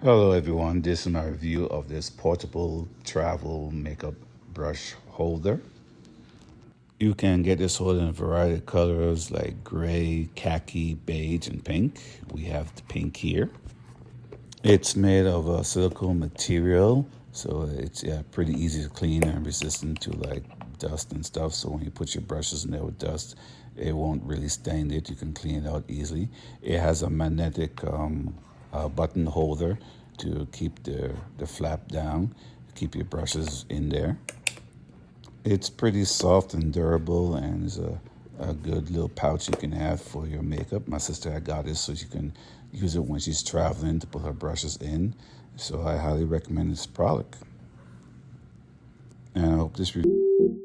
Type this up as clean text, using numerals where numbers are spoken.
Hello everyone, this is my review of this portable travel makeup brush holder. You can get this holder in a variety of colors like gray, khaki, beige, and pink. We have the pink here. It's made of a silicone material, so it's pretty easy to clean and resistant to like dust and stuff. So when you put your brushes in there with dust, it won't really stain it. You can clean it out easily. It has a magnetic button holder to keep the flap down, keep your brushes in there. It's pretty soft and durable, and is a good little pouch you can have for your makeup. My sister had got this so she can use it when she's traveling to put her brushes in. So I highly recommend this product. And I hope this review